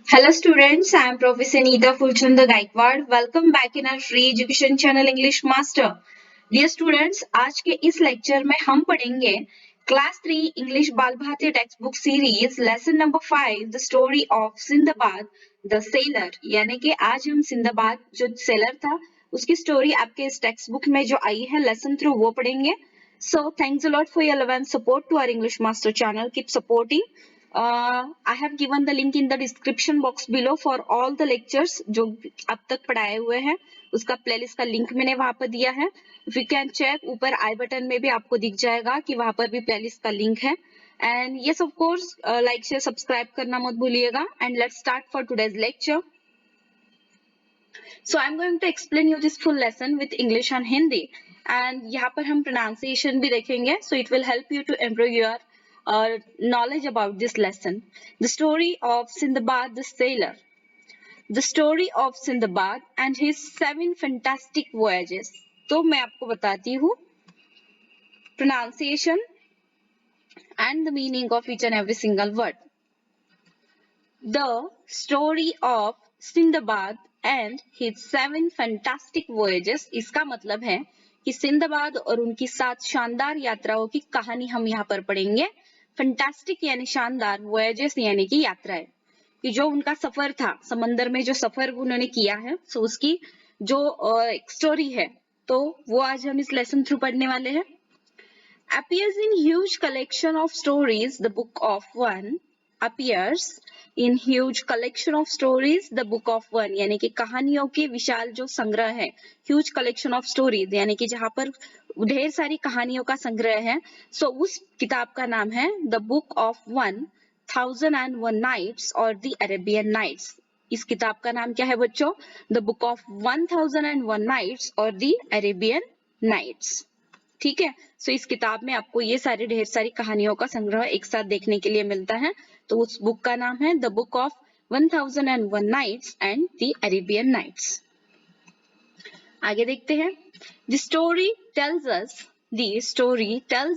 Hello students, I am Professor Neeta Fulchanda Gaikwad. Welcome back in our free education channel English Master. Dear students, आज के इस lecture में हम पढ़ेंगे class 3 English Bal Bharati text book series lesson number 5 the story of Sindbad the sailor. यानी कि आज हम सिंदबाद जो सेलर था उसकी स्टोरी आपके इस टेक्स्ट बुक में जो आई है लेसन थ्रू वो पढ़ेंगे. So thanks a lot for your love and support to our English Master channel. Keep supporting. I have given the link in the description box below for all the lectures जो अब तक पढ़ाए हुए हैं उसका playlist का link मैंने वहां पर दिया है. If you can check ऊपर आई बटन में भी आपको दिख जाएगा कि वहां पर भी प्लेलिस्ट का लिंक है. And yes, of course, like share subscribe करना मत भूलिएगा. And let's start for today's lecture. So I'm going to explain you this full lesson with English and Hindi. And यहाँ पर हम pronunciation भी देखेंगे. So it will help you to improve your knowledge about this lesson. The story of Sindbad the Sailor. The story of Sindbad and his 7 fantastic voyages. तो मैं आपको बताती हूँ pronunciation and the meaning of each and every single word. The story of Sindbad and his 7 fantastic voyages. इसका मतलब है कि Sinbad और उनकी 7 शानदार यात्राओं की कहानी हम यहाँ पर पढ़ेंगे. फैंटास्टिक यानी शानदार, वॉयजेस यानी कि यात्राएं, कि जो उनका सफर था समंदर में, जो सफर उन्होंने किया है, सो उसकी जो एक स्टोरी है, तो वो आज हम इस लेसन थ्रू पढ़ने वाले हैं. Appears in huge collection of stories, the book of one. Appears in huge collection of stories, the book of one. यानी कि कहानियों के विशाल जो संग्रह है, huge collection of stories, यानी कि जहाँ पर ढेर सारी कहानियों का संग्रह है, सो उस किताब का नाम है The Book of 1001 Nights और The Arabian Nights. इस किताब का नाम क्या है बच्चों? The Book of 1001 Nights और The Arabian Nights. ठीक है. सो इस किताब में आपको ये सारी ढेर सारी कहानियों का संग्रह एक साथ देखने के लिए मिलता है. तो उस बुक का नाम है the book of 1001 nights and the Arabian nights. आगे देखते हैं. The story tells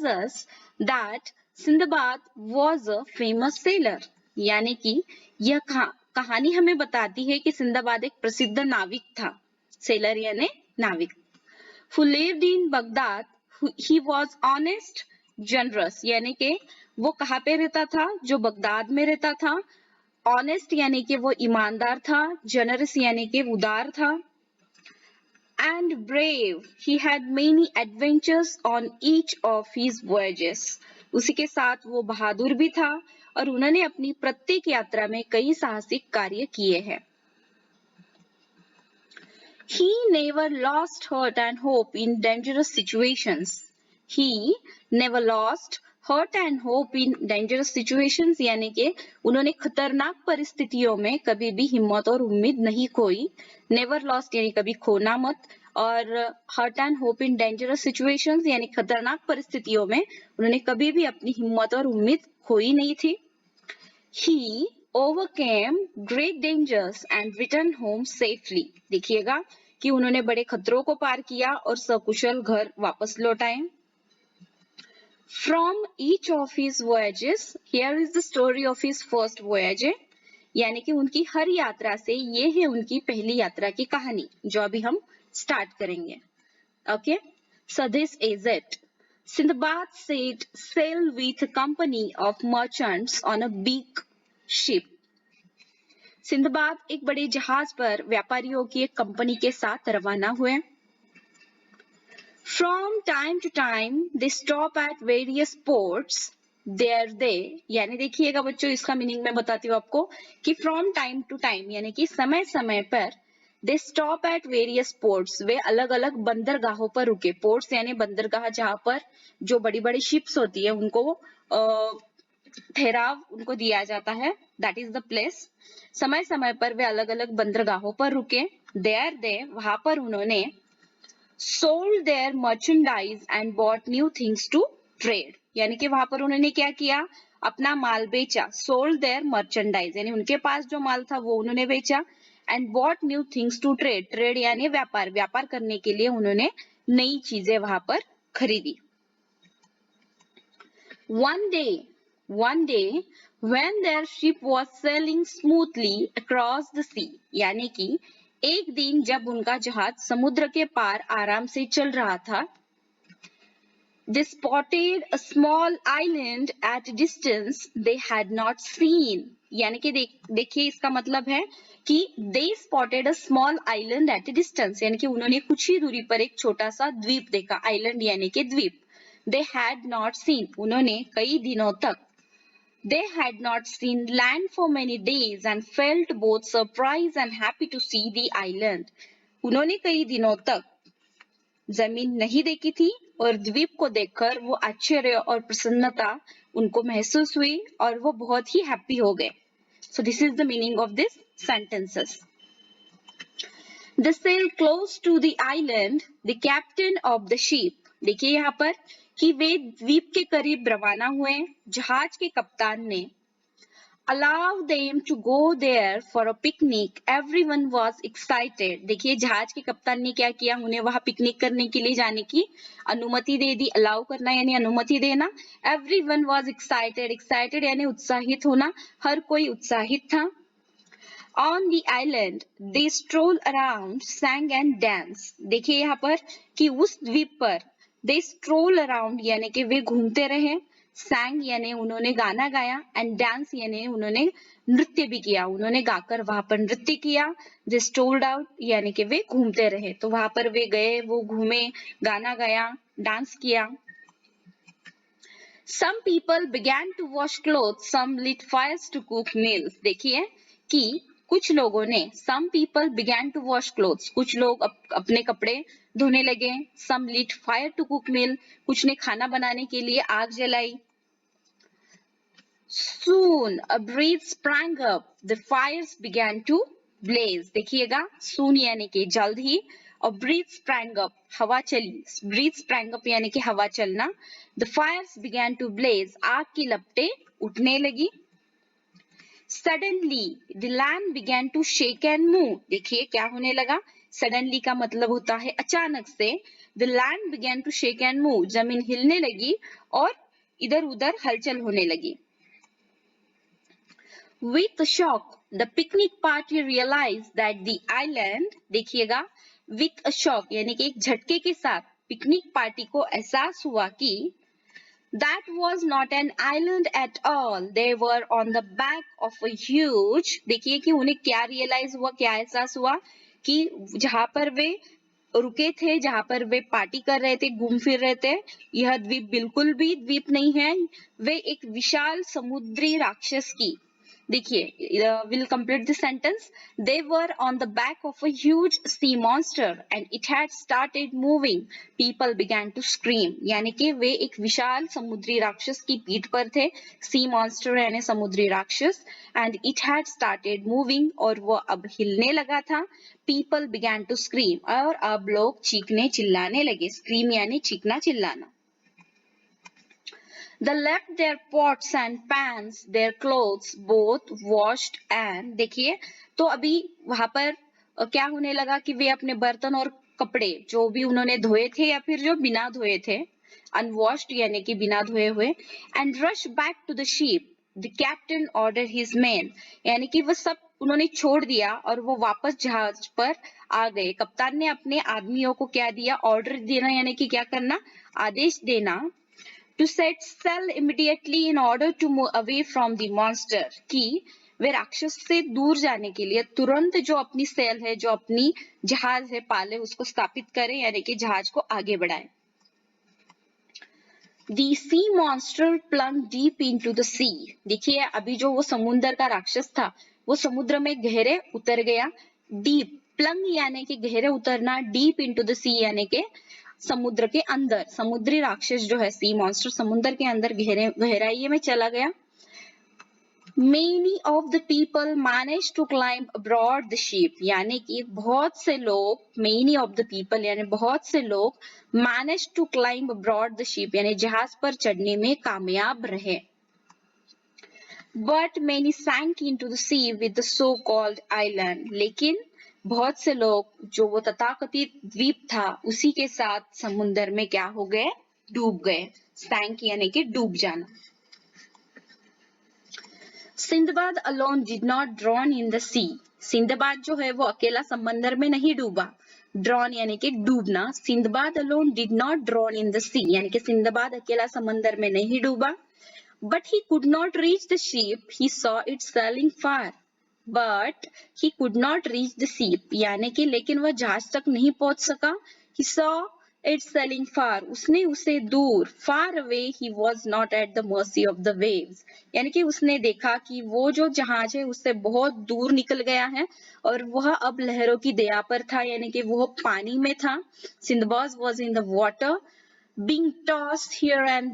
us that Sindbad was a famous sailor. यानी कि यह कहानी हमें बताती है कि सिंदबाद एक प्रसिद्ध नाविक था. सेलर यानी नाविक. Who lived in Baghdad. He was honest, generous. यानी कि वो कहाँ पे रहता था? जो बगदाद में रहता था. Honest यानी कि वो ईमानदार था. Generous यानी कि उदार था. And brave. He had many adventures on each of his voyages. उसी के साथ वो बहादुर भी था और उन्होंने अपनी प्रत्येक यात्रा में कई साहसिक कार्य किए हैं. He never lost heart and hope in dangerous situations. He never lost heart and hope in dangerous situations. यानी कि उन्होंने खतरनाक परिस्थितियों में कभी भी हिम्मत और उम्मीद नहीं खोई. Never lost यानी कभी खोना मत, और heart and hope in dangerous situations यानी खतरनाक परिस्थितियों में उन्होंने कभी भी अपनी हिम्मत और उम्मीद खोई नहीं थी. He overcame great dangers and returned home safely. देखिएगा कि उन्होंने बड़े खतरों को पार किया और सकुशल घर वापस लौट आए. From each of his voyages, here is the story of his first voyage. यानी कि उनकी हर यात्रा से ये है उनकी पहली यात्रा की कहानी जो अभी हम स्टार्ट करेंगे. Okay, so this is it. Sindbad set sail with a company of merchants on a big ship. Sinbad एक बड़े जहाज पर व्यापारियों की एक कंपनी के साथ रवाना हुए. From time to time they stop at various ports. There they, यानी देखिएगा बच्चों, इसका मीनिंग मैं बताती हूँ आपको कि from time to time यानी कि समय समय पर, they stop at various ports, वे अलग अलग बंदरगाहों पर रुके. पोर्ट्स यानी बंदरगाह जहाँ पर जो बड़ी बड़ी शिप्स होती है उनको ठहराव उनको दिया जाता है. That is the place. समय समय पर वे अलग अलग बंदरगाहों पर रुके. देयर दे, वहां पर उन्होंने sold their merchandise and bought new things to trade. यानी कि वहां पर उन्होंने क्या किया? अपना माल बेचा. सोल्ड देयर मर्चेंडाइज यानी उनके पास जो माल था वो उन्होंने बेचा. And bought new things to trade. Trade यानी व्यापार. व्यापार करने के लिए उन्होंने नई चीजें वहां पर खरीदी. One day, when their ship was sailing smoothly across the sea, यानी कि एक दिन जब उनका जहाज समुद्र के पार आराम से चल रहा था, they spotted a small island at a distance they had not seen. यानी कि देखिए इसका मतलब है कि they spotted a small island at a distance, यानी कि उन्होंने कुछ ही दूरी पर एक छोटा सा द्वीप देखा. आइलैंड यानी कि द्वीप. they had not seen, उन्होंने कई दिनों तक. They had not seen land for many days and felt both surprised and happy to see the island. उन्होंने कई दिनों तक जमीन नहीं देखी थी और द्वीप को देखकर वो आश्चर्य और प्रसन्नता उनको महसूस हुई और वो बहुत ही हैप्पी हो गए. So this is the meaning of this sentences. They sailed close to the island. The captain of the ship. देखिए यहाँ पर कि वे द्वीप के करीब रवाना हुए. जहाज के कप्तान ने allow them to go there for a picnic. Everyone was excited. देखिए जहाज के कप्तान ने क्या किया, उन्हें वहां पिकनिक करने के लिए जाने की अनुमति दे दी. अलाउ करना यानी अनुमति देना. Everyone was excited. excited यानी उत्साहित होना. हर कोई उत्साहित था. On the island, they strolled around, sang and danced. देखिए यहाँ पर कि उस द्वीप पर they stroll around यानी कि वे घूमते रहे. sang यानी उन्होंने गाना गाया and dance यानी उन्होंने नृत्य भी किया. उन्होंने गाकर वहां पर नृत्य किया. they strolled out यानी कि वे घूमते रहे. तो वहां पर वे गए, वो घूमे, गाना गाया, डांस किया. Some people began to wash clothes, some lit fires to cook meals. देखिए कि कुछ लोगों ने some people began to wash clothes, कुछ लोग अपने कपड़े धोने लगे. some lit fire to cook meal, कुछ ने खाना बनाने के लिए आग जलाई. Soon a breeze sprang up, the fires began to blaze. देखिएगा soon यानी कि जल्द ही, और breeze sprang up हवा चली. breeze sprang up यानी कि हवा चलना. The fires began to blaze, आग की लपटें उठने लगी. Suddenly the land began to shake and move. देखिए क्या होने लगा. Suddenly का मतलब होता है अचानक से. The land began to shake and move. जमीन हिलने लगी और इधर उधर हलचल होने लगी. With a shock, the picnic party realized that the island, देखिएगा with a shock यानी कि एक झटके के साथ पिकनिक पार्टी को एहसास हुआ कि that was not an island at all. They were on the back of a huge. देखिए कि उन्हें क्या रियलाइज हुआ, क्या एहसास हुआ कि जहां पर वे रुके थे, जहां पर वे पार्टी कर रहे थे, घूम फिर रहे थे, यह द्वीप बिल्कुल भी द्वीप नहीं है. वे एक विशाल समुद्री राक्षस की, देखिए will complete the sentence. They were on the back of a huge sea monster and it had started moving. People began to scream, यानी कि वे एक विशाल समुद्री राक्षस की पीठ पर थे. सी मॉन्स्टर यानी समुद्री राक्षस. And it had started moving, और वो अब हिलने लगा था. पीपल बिगैन टू स्क्रीम, और अब लोग चीखने चिल्लाने लगे. स्क्रीम यानी चीखना चिल्लाना. They left their pots and pans, their clothes both washed and, देखिए तो अभी वहां पर क्या होने लगा कि वे अपने बर्तन और कपड़े जो भी उन्होंने धोए थे या फिर जो बिना धोए थे, unwashed यानी कि बिना धोए हुए, and rushed back to the ship. The captain ordered his men, यानी कि वो सब उन्होंने छोड़ दिया और वो वापस जहाज पर आ गए. कप्तान ने अपने आदमियों को क्या दिया, ऑर्डर देना यानी कि क्या करना, आदेश देना. To set sail immediately in order to move away from the monster, कि वे राक्षस से दूर जाने के लिए तुरंत जो अपनी सेल है, जो अपनी जहाज है पाले, उसको स्थापित करें यानी कि जहाज को आगे बढ़ाएं. The sea monster plunged deep into the sea. देखिए अभी जो वो समुद्र का राक्षस था वो समुद्र में गहरे उतर गया. Deep, plunge यानी कि गहरे उतरना, deep into the sea यानी कि समुद्र के अंदर. समुद्री राक्षस जो है सी मॉन्स्टर समुद्र के अंदर गहराई में चला गया. Many of the people managed to climb aboard the ship, यानी कि बहुत से लोग, many of the people यानी बहुत से लोग managed to climb aboard the ship यानी जहाज पर चढ़ने में कामयाब रहे. But many sank into the sea with the so-called island. लेकिन बहुत से लोग जो वो तथाकथित द्वीप था उसी के साथ समुद्र में क्या हो गए, डूब गए. sank यानी कि डूब जाना. Sinbad alone did not drown in the sea. Sinbad जो है वो अकेला समंदर में नहीं डूबा. ड्रॉन यानी कि डूबना. Sindbad alone did not drown in the sea यानी कि सिंदबाद अकेला समंदर में नहीं डूबा. But he could not reach the ship. He saw it sailing far. But he could not reach the ship यानी कि लेकिन वह जहाज तक नहीं पहुंच सका. He saw it sailing far. उसने उसे दूर. Far away he was not at the mercy of the waves. यानी कि उसने देखा कि वो जो जहाज है उससे बहुत दूर निकल गया है और वह अब लहरों की दया पर था यानी कि वह पानी में था. Sindbad was in the water, being tossed here and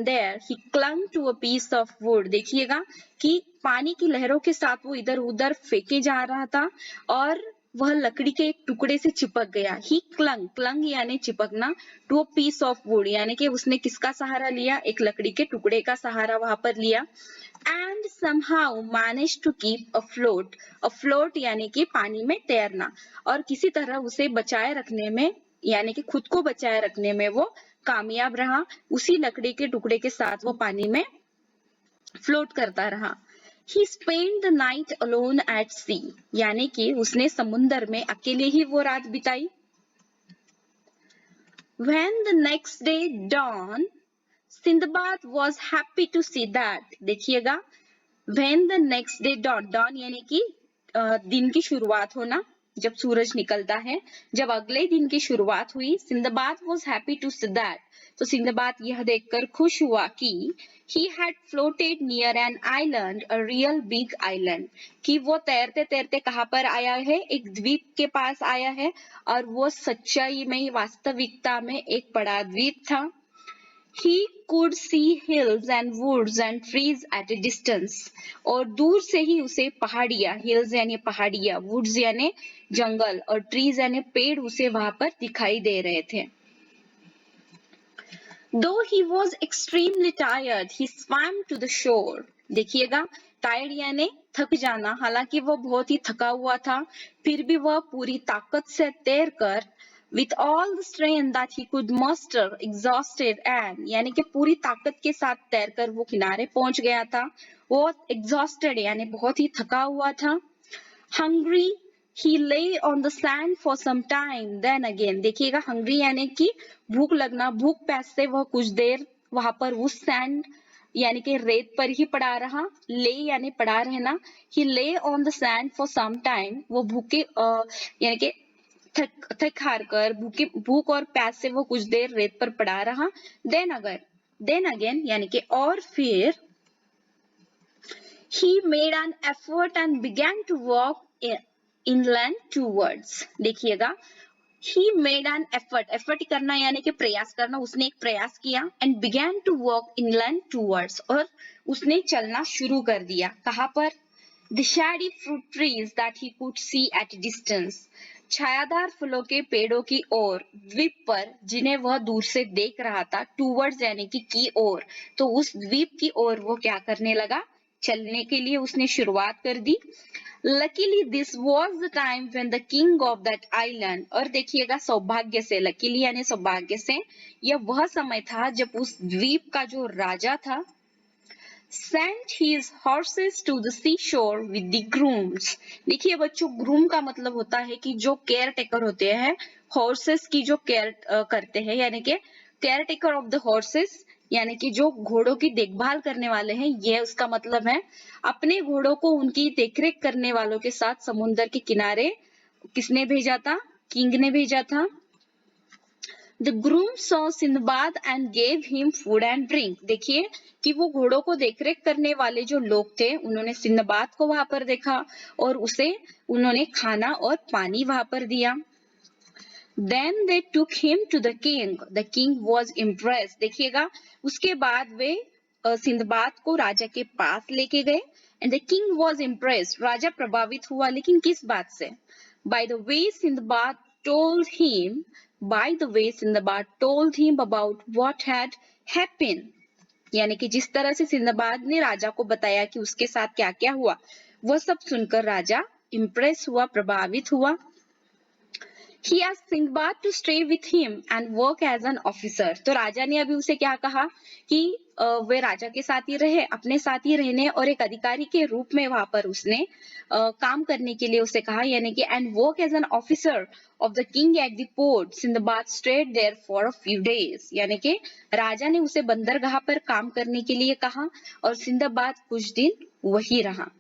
there. He clung to a piece of wood. देखिएगा कि पानी की लहरों के साथ वो इधर उधर फेंके जा रहा था और वह लकड़ी के एक टुकड़े से चिपक गया. He clung यानी चिपकना. To a piece of wood यानी कि उसने किसका सहारा लिया? एक लकड़ी के टुकड़े का सहारा वहां पर लिया. And somehow managed to keep afloat. Afloat यानी कि पानी में तैरना. और किसी तरह उसे बचाए रखने में यानी कि खुद को बचाए रखने में वो कामयाब रहा. उसी लकड़ी के टुकड़े के साथ वो पानी में फ्लोट करता रहा. He spent the night alone at sea यानी कि उसने समुंदर में अकेले ही वो रात बिताई. When the next day dawned, Sindbad was happy to see that. देखिएगा when the next day dawn यानी कि दिन की शुरुआत होना. जब सूरज निकलता है, जब अगले दिन की शुरुआत हुई. Sindbad was happy to see that. तो सिंदबाद यह देखकर खुश हुआ कि he had floated near an island, a real big island. कि वो तैरते तैरते कहाँ पर आया है? एक द्वीप के पास आया है और वो सच्चाई में वास्तविकता में एक बड़ा द्वीप था. He could see hills and woods and trees at a distance. और दूर से ही उसे पहाड़ियाँ, hills यानी पहाड़ियाँ, woods यानी जंगल और trees यानी पेड़ उसे वहां पर दिखाई दे रहे थे. Though he was extremely tired, he swam to the shore. देखिएगा टायर्ड यानी थक जाना. हालांकि वह बहुत ही थका हुआ था, फिर भी वह पूरी ताकत से तैरकर with all the strength that he could muster, exhausted and यानी कि पूरी ताकत के साथ तैरकर वो किनारे पहुंच गया था. वो exhausted यानी बहुत ही थका हुआ था. Hungry, he lay on the sand for some time. Then again, देखिएगा hungry यानी कि भूख लगना. भूख प्यास से वह कुछ देर वहां पर उस सैंड यानी कि रेत पर ही पड़ा रहा. ले यानी पड़ा रहना. He lay on the sand for some time. वो भूखे यानी कि थक हार कर भूख और प्यास से वो कुछ देर रेत पर पड़ा रहा. Then again यानी कि और फिर he made an effort and began to walk inland towards. देखिएगा he made an effort करना यानी कि प्रयास करना. उसने एक प्रयास किया and began to walk inland towards और उसने चलना शुरू कर दिया. कहाँ पर? The shady fruit trees that he could see at a distance. छायादार फलों के पेड़ों की ओर, द्वीप पर जिन्हें वह दूर से देख रहा था. टूवर्ड्स यानी कि की ओर. तो उस द्वीप की ओर वो क्या करने लगा? चलने के लिए उसने शुरुआत कर दी. Luckily this was the time when the king of that island. और देखिएगा सौभाग्य से, luckily यानी सौभाग्य से, यह वह समय था जब उस द्वीप का जो राजा था sent his horses to the seashore with the grooms. देखिए बच्चों, ग्रूम का मतलब होता है कि जो केयर टेकर होते हैं, हॉर्सेस की जो केयर करते हैं यानी कि care taker of the horses यानी कि जो घोड़ों की देखभाल करने वाले हैं, यह उसका मतलब है. अपने घोड़ों को उनकी देखरेख करने वालों के साथ समुद्र के किनारे किसने भेजा था? किंग ने भेजा था. The groom saw Sindbad and gave him food and drink. देखिए कि वो घोड़ों को देखरेख करने वाले जो लोग थे, उन्होंने सिंदबाद को वहां पर देखा और उसे उन्होंने खाना और पानी वहां पर दिया. Then they took him to the king. The king was impressed. देखिएगा उसके बाद वे सिंदबाद को राजा के पास लेके गए. And the king was impressed. राजा प्रभावित हुआ, लेकिन किस बात से? By the way Sindbad told him about what had happened. यानी कि जिस तरह से सिंदबाद ने राजा को बताया कि उसके साथ क्या क्या हुआ, वह सब सुनकर राजा इम्प्रेस हुआ, प्रभावित हुआ. He asked Sindbad to stay with him and work as an officer. तो राजा ने अभी उसे क्या कहा कि वे राजा के साथ ही रहे, अपने साथ ही रहने और एक अधिकारी के रूप में वहां पर उसने काम करने के लिए उसे कहा, यानी कि and work as an officer of the king at the port. Sindbad stayed there for a few days, यानी कि राजा ने उसे बंदरगाह पर काम करने के लिए कहा और सिंदबाद कुछ दिन वही रहा.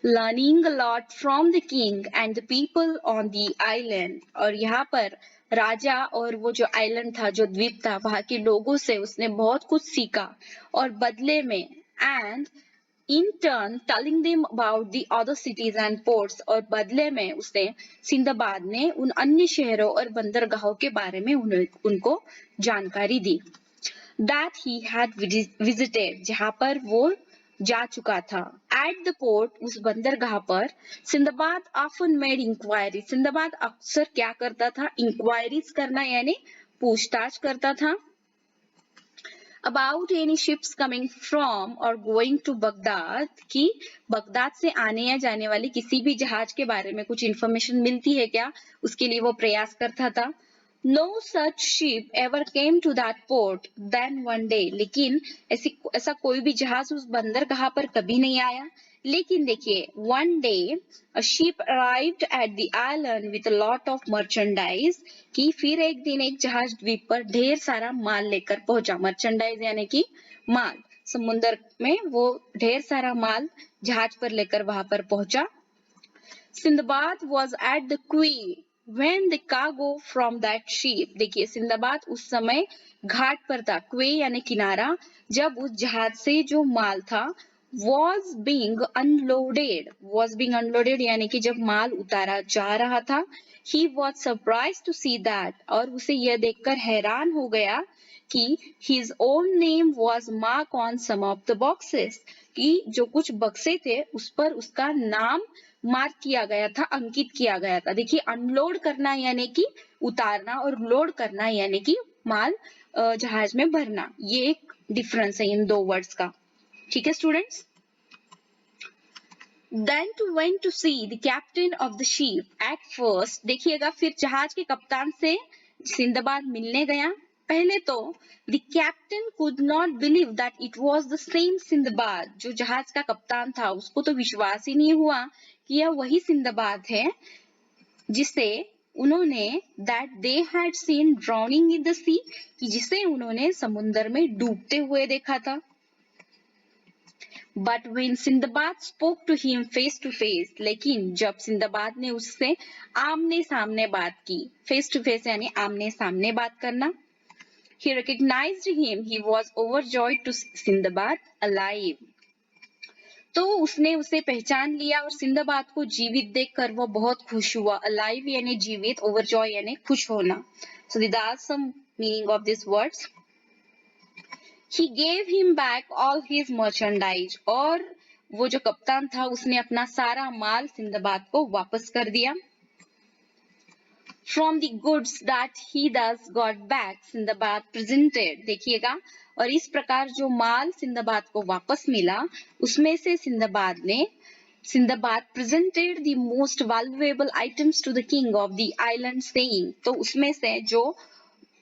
Learning a lot from the king and the people on the island. और यहाँ पर राजा और वो जो आइलैंड था, जो द्वीप था, वहां के लोगों से उसने बहुत कुछ सीखा और बदले में and in turn telling them about the other cities and ports, और बदले में उसने सिंदबाद ने उन अन्य शहरों और बंदरगाहों के बारे में उनको जानकारी दी. That he had visited, जहां पर वो जा चुका था. At the port, उस बंदरगाह पर Sinbad often made inquiry. Sinbad अक्सर क्या करता था? इंक्वायरीज करना, यानी पूछताछ करता था. About any ships coming from or going to Baghdad, कि बगदाद से आने या जाने वाली किसी भी जहाज के बारे में कुछ इंफॉर्मेशन मिलती है क्या, उसके लिए वो प्रयास करता था. No such ship ever came to that port then one day. लेकिन ऐसा कोई भी जहाज उस बंदरगाह पर कभी नहीं आया. लेकिन देखिए, one day a ship arrived at the island with a lot of merchandise, कि फिर एक दिन एक जहाज द्वीप पर ढेर सारा माल लेकर पहुंचा. मर्चेंडाइज यानी कि माल. समुद्र में वो ढेर सारा माल जहाज पर लेकर वहां पर पहुंचा. Sindbad was at the quay when the cargo from that ship. देखिए, सिंदबाद उस समय घाट पर था. क्वे यानी किनारा. जब उस जहाज से जो माल था was being unloaded यानी कि जब माल उतारा जा रहा था. He was surprised to see that, और उसे यह देखकर हैरान हो गया कि his own name was marked on some of the boxes, कि जो कुछ बक्से थे उस पर उसका नाम मार्क किया गया था, अंकित किया गया था. देखिए, अनलोड करना यानी कि उतारना और लोड करना यानी कि माल जहाज में भरना. ये एक डिफरेंस है इन दो वर्ड्स का. ठीक है students. Then to went to see the captain of the ship. At first, देखिएगा, फिर जहाज के कप्तान से सिंदबाद मिलने गया. पहले तो the captain could not believe that it was the same Sinbad. जो जहाज का कप्तान था उसको तो विश्वास ही नहीं हुआ कि यह वही सिंदबाद है जिसे उन्होंने that they had seen drowning in the sea, कि जिसे उन्होंने समुद्र में डूबते हुए देखा था. But when Sinbad spoke to him face to face, लेकिन जब सिंदबाद ने उससे आमने सामने बात की, face to face यानी आमने सामने बात करना, he recognized him. He was overjoyed to Sinbad alive. तो उसने उसे पहचान लिया और सिंदबाद को जीवित देखकर वो बहुत खुश हुआ. alive यानी जीवित, overjoy यानी खुश होना. So these are some meaning of these words. He gave him back all his merchandise, और वो जो कप्तान था उसने अपना सारा माल सिंदबाद को वापस कर दिया. From the goods that he thus got back, Sinbad presented. देखिएगा, और इस प्रकार जो माल सिंदबाद को वापस मिला उसमें से Sinbad presented the most valuable items to the king of the island, saying, तो उसमें से जो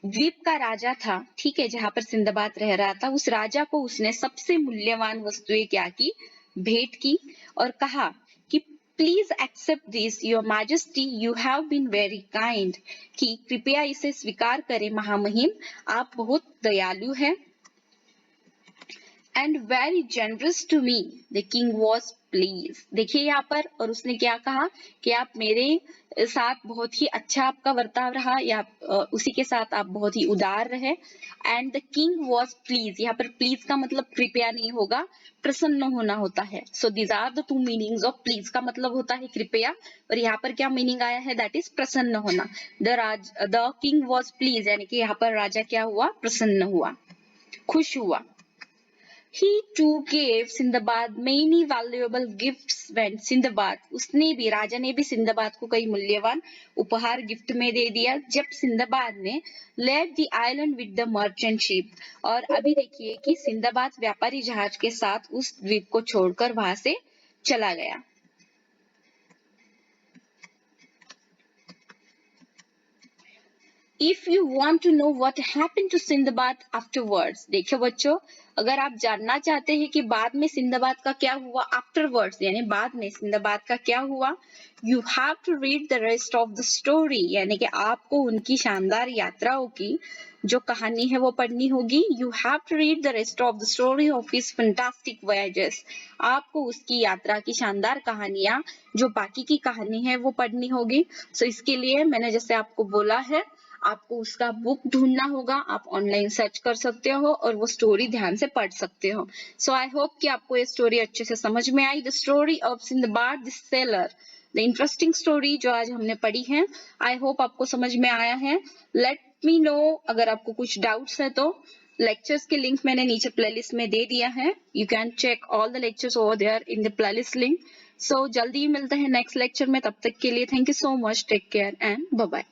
द्वीप का राजा था, ठीक है, जहां पर सिंदबाद रह रहा था, उस राजा को उसने सबसे मूल्यवान वस्तुएं क्या की, भेंट की और कहा कि please accept this your majesty, you have been very kind, कि कृपया इसे स्वीकार करें महामहिम, आप बहुत दयालु हैं. And very generous to me, the king was pleased. देखिए यहाँ पर, और उसने क्या कहा कि आप मेरे साथ बहुत ही अच्छा आपका बर्ताव रहा, या उसी के साथ आप बहुत ही उदार रहे. And the king was please, यहाँ पर प्लीज का मतलब कृपया नहीं होगा, प्रसन्न होना होता है. So these are the two meanings of please. का मतलब होता है कृपया, और यहाँ पर क्या मीनिंग आया है, दैट इज प्रसन्न होना. द किंग वॉज प्लीज यानी कि यहाँ पर राजा क्या हुआ, प्रसन्न हुआ, खुश हुआ. He too gave Sindbad many valuable gifts when Sindbad, उसने भी, राजा ने भी सिंदबाद को कई मूल्यवान उपहार गिफ्ट में दे दिया जब सिंदबाद ने left the island with the merchant ship. और अभी देखिए कि सिंदबाद व्यापारी जहाज के साथ उस द्वीप को छोड़कर वहां से चला गया. If you want to know what happened to Sindbad afterwards, देखिए बच्चों, अगर आप जानना चाहते हैं कि बाद में सिंदबाद का क्या हुआ आफ्टरवर्ड्स, यानी बाद में सिंदबाद का क्या हुआ, you have to read the rest of the story, यानी कि आपको उनकी शानदार यात्राओं की जो कहानी है वो पढ़नी होगी. You have to read the rest of the story of his fantastic voyages. आपको उसकी यात्रा की शानदार कहानियां जो बाकी की कहानी है वो पढ़नी होगी. सो इसके लिए मैंने जैसे आपको बोला है, आपको उसका बुक ढूंढना होगा, आप ऑनलाइन सर्च कर सकते हो और वो स्टोरी ध्यान से पढ़ सकते हो. सो आई होप कि आपको ये स्टोरी अच्छे से समझ में आई. The story of Sindbad the sailor, the interesting story जो आज हमने पढ़ी है. आई होप आपको समझ में आया है. लेट मी नो अगर आपको कुछ डाउट्स है तो. लेक्चर्स के लिंक मैंने नीचे प्लेलिस्ट में दे दिया है. You can check all the lectures over there in the playlist link. So जल्दी ही मिलते हैं नेक्स्ट लेक्चर में. तब तक के लिए thank you so much. Take care and bye bye.